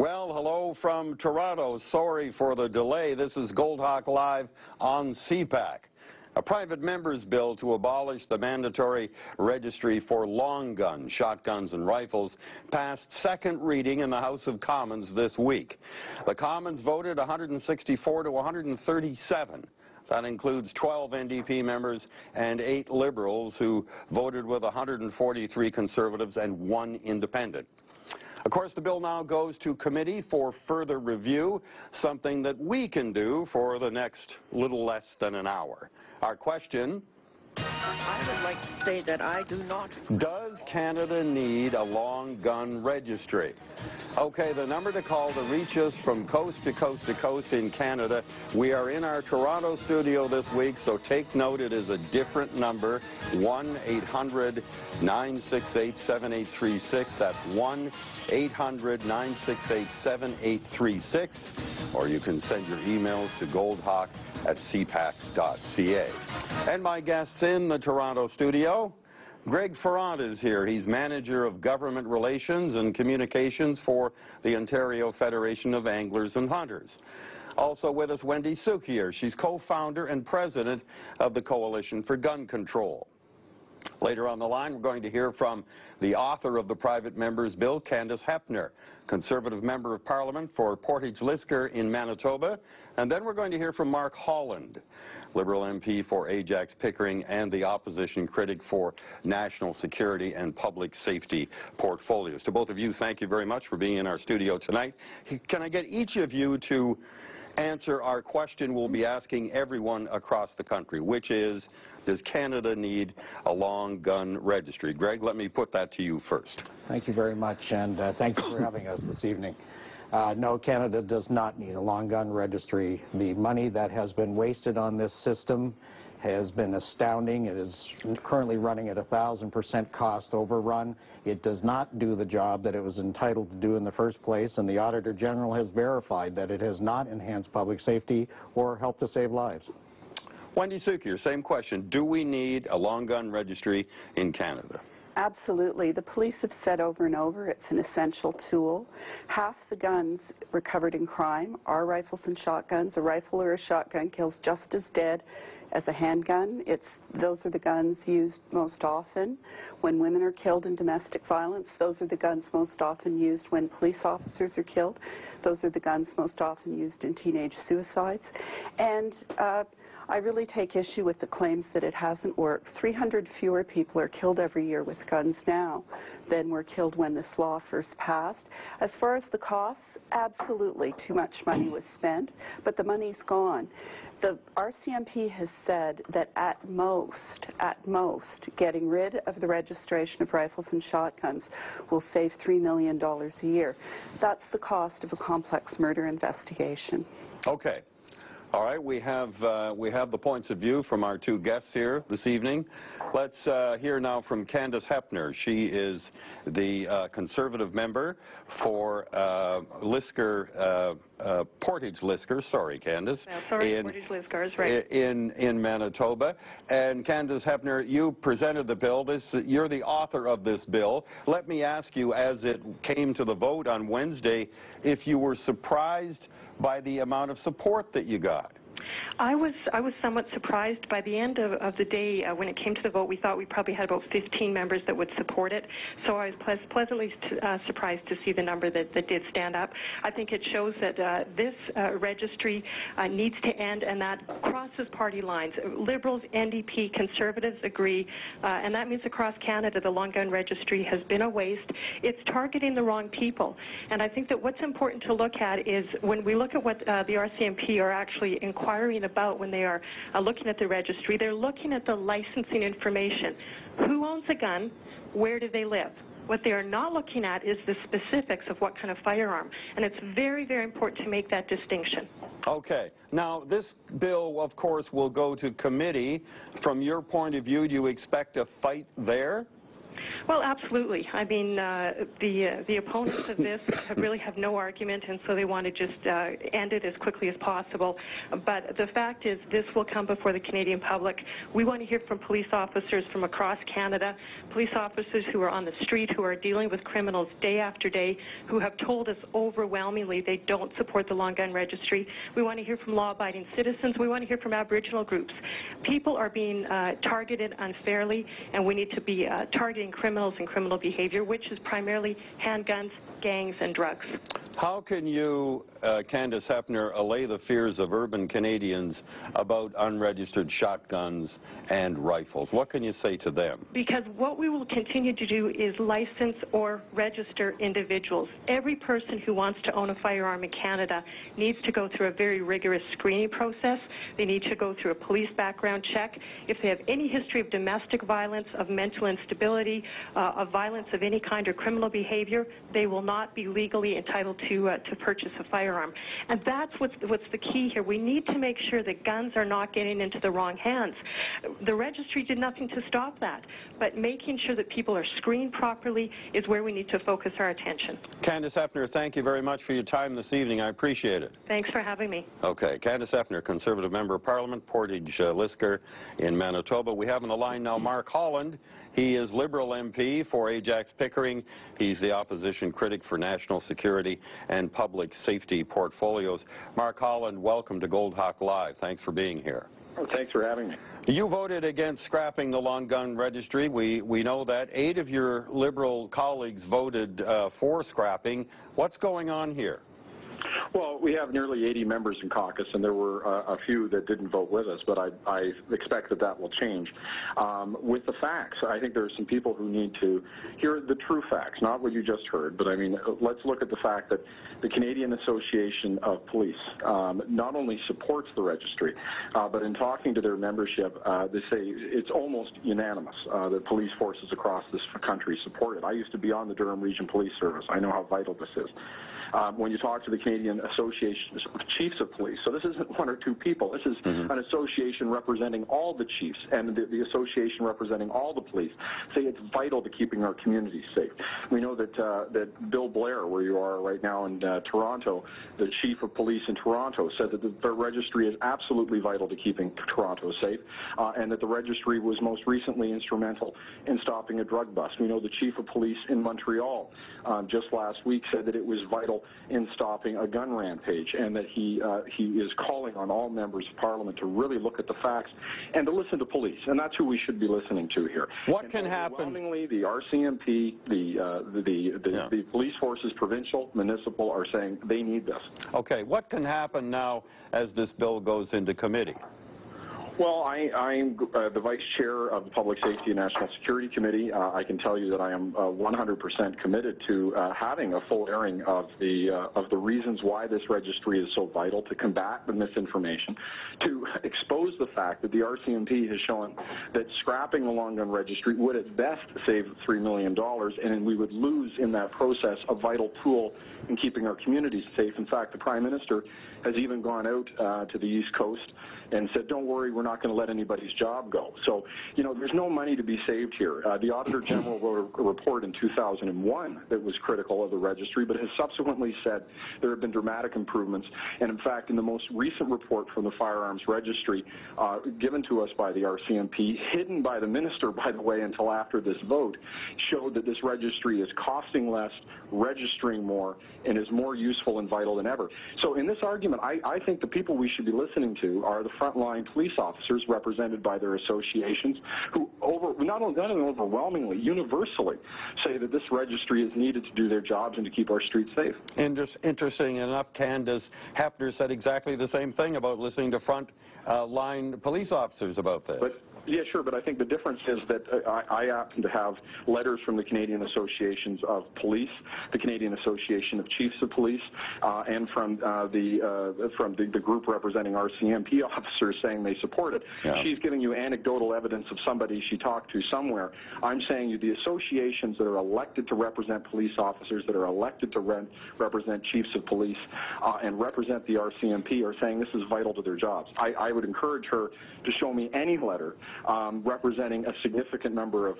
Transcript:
Well, hello from Toronto. Sorry for the delay. This is Goldhawk Live on CPAC. A private member's bill to abolish the mandatory registry for long guns, shotguns, and rifles passed second reading in the House of Commons this week. The Commons voted 164 to 137. That includes 12 NDP members and 8 Liberals who voted with 143 Conservatives and 1 Independent. Of course, the bill now goes to committee for further review, something that we can do for the next little less than an hour. Our question: I would like to say that I do not. Does Canada need a long gun registry? Okay, the number to call to reach us from coast to coast to coast in Canada. We are in our Toronto studio this week, so take note, it is a different number, 1-800-968-7836. That's 1-800-968-7836. Or you can send your emails to goldhawk@cpac.ca. And my guests in the Toronto studio, Greg Farrant is here. He's Manager of Government Relations and Communications for the Ontario Federation of Anglers and Hunters. Also with us, Wendy Cukier. She's co-founder and president of the Coalition for Gun Control. Later on the line, we're going to hear from the author of the private member's bill, Candice Hoeppner, Conservative Member of Parliament for Portage-Lisker in Manitoba. And then we're going to hear from Mark Holland, Liberal MP for Ajax-Pickering and the opposition critic for national security and public safety portfolios. To both of you, thank you very much for being in our studio tonight. Can I get each of you to answer our question we'll be asking everyone across the country, which is, does Canada need a long gun registry? Greg, let me put that to you first. Thank you very much, and thank you for having us this evening. No, Canada does not need a long gun registry. The money that has been wasted on this system has been astounding. It is currently running at 1,000% cost overrun. It does not do the job that it was entitled to do in the first place, and the Auditor General has verified that it has not enhanced public safety or helped to save lives. Wendy Cukier, same question. Do we need a long gun registry in Canada? Absolutely. The police have said over and over it's an essential tool. Half the guns recovered in crime are rifles and shotguns. A rifle or a shotgun kills just as dead as a handgun. Those are the guns used most often when women are killed in domestic violence. Those are the guns most often used when police officers are killed. Those are the guns most often used in teenage suicides. And I really take issue with the claims that it hasn't worked. 300 fewer people are killed every year with guns now than were killed when this law first passed. As far as the costs, absolutely too much money was spent, but the money's gone. The RCMP has said that at most, getting rid of the registration of rifles and shotguns will save $3 million a year. That's the cost of a complex murder investigation. Okay. All right, we have the points of view from our two guests here this evening. Let's hear now from Candice Hoeppner. She is the Conservative member for Portage-Lisker. Sorry, Candice. Sorry, Portage-Lisker is right. In Manitoba. And Candice Hoeppner, you presented the bill. You're the author of this bill. Let me ask you, as it came to the vote on Wednesday, if you were surprised by the amount of support that you got. I was somewhat surprised. By the end of the day, when it came to the vote, we thought we probably had about 15 members that would support it. So I was pleasantly surprised to see the number that did stand up. I think it shows that this registry needs to end, and that crosses party lines. Liberals, NDP, Conservatives agree, and that means across Canada the long gun registry has been a waste. It's targeting the wrong people. And I think that what's important to look at is when we look at what the RCMP are actually inquiring about when they are looking at the registry, they're looking at the licensing information. Who owns a gun? Where do they live? What they are not looking at is the specifics of what kind of firearm. And it's very, very important to make that distinction. Okay. Now, this bill, of course, will go to committee. From your point of view, do you expect a fight there? Well, absolutely. I mean, the opponents of this really have no argument, and so they want to just end it as quickly as possible. But the fact is, this will come before the Canadian public. We want to hear from police officers from across Canada, police officers who are on the street, who are dealing with criminals day after day, who have told us overwhelmingly they don't support the long gun registry. We want to hear from law-abiding citizens. We want to hear from Aboriginal groups. People are being targeted unfairly, and we need to be targeting criminals and criminal behavior, which is primarily handguns, gangs, and drugs. How can you, Candice Hoeppner, allay the fears of urban Canadians about unregistered shotguns and rifles? What can you say to them? Because what we will continue to do is license or register individuals. Every person who wants to own a firearm in Canada needs to go through a very rigorous screening process. They need to go through a police background check. If they have any history of domestic violence, of mental instability, of violence of any kind or criminal behavior, they will not be legally entitled to purchase a firearm. And that's what's the key here. We need to make sure that guns are not getting into the wrong hands. The registry did nothing to stop that, but making sure that people are screened properly is where we need to focus our attention. Candice Hoeppner, thank you very much for your time this evening. I appreciate it. Thanks for having me. Okay, Candice Hoeppner, Conservative Member of Parliament, Portage-Lisker in Manitoba. We have on the line now Mark Holland. He is Liberal MP for Ajax-Pickering. He's the opposition critic for national security and public safety portfolios. Mark Holland, welcome to Goldhawk Live. Thanks for being here. Oh, thanks for having me. You voted against scrapping the long gun registry. We know that. 8 of your Liberal colleagues voted for scrapping. What's going on here? Well, we have nearly 80 members in caucus, and there were a few that didn't vote with us, but I expect that will change. With the facts, I think there are some people who need to hear the true facts, not what you just heard, but I mean, let's look at the fact that the Canadian Association of Police not only supports the registry, but in talking to their membership, they say it's almost unanimous that police forces across this country support it. I used to be on the Durham Region Police Service. I know how vital this is. When you talk to the Canadian Association of Chiefs of Police, so this isn't 1 or 2 people. This is an association representing all the chiefs and the association representing all the police. Say it's vital to keeping our communities safe. We know that Bill Blair, where you are right now in Toronto, the chief of police in Toronto, said that the registry is absolutely vital to keeping Toronto safe, and that the registry was most recently instrumental in stopping a drug bust. We know the chief of police in Montreal just last week said that it was vital in stopping a gun rampage, and that he is calling on all members of Parliament to really look at the facts and to listen to police, and that's who we should be listening to here. What can happen? Overwhelmingly, the RCMP, the police forces, provincial, municipal, are saying they need this. Okay, what can happen now as this bill goes into committee? Well, I'm the vice chair of the Public Safety and National Security Committee. I can tell you that I am 100% committed to having a full airing of the reasons why this registry is so vital, to combat the misinformation, to expose the fact that the RCMP has shown that scrapping the long gun registry would at best save $3 million, and we would lose in that process a vital tool in keeping our communities safe. In fact, the Prime Minister has even gone out to the East Coast and said, don't worry, we're not going to let anybody's job go. So, you know, there's no money to be saved here. The Auditor General wrote a report in 2001 that was critical of the registry, but has subsequently said there have been dramatic improvements. And in fact, in the most recent report from the Firearms Registry, given to us by the RCMP, hidden by the Minister, by the way, until after this vote, showed that this registry is costing less, registering more, and is more useful and vital than ever. So in this argument, I think the people we should be listening to are the frontline police officers represented by their associations, who not only overwhelmingly, universally say that this registry is needed to do their jobs and to keep our streets safe. Interesting enough, Candice Hoeppner said exactly the same thing about listening to front-line police officers about this. Yeah, sure, but I think the difference is that I happen to have letters from the Canadian Associations of Police, the Canadian Association of Chiefs of Police, and from the group representing RCMP officers saying they support it. Yeah. She's giving you anecdotal evidence of somebody she talked to somewhere. I'm saying you the associations that are elected to represent police officers, that are elected to represent chiefs of police, and represent the RCMP are saying this is vital to their jobs. I would encourage her to show me any letter representing a significant number of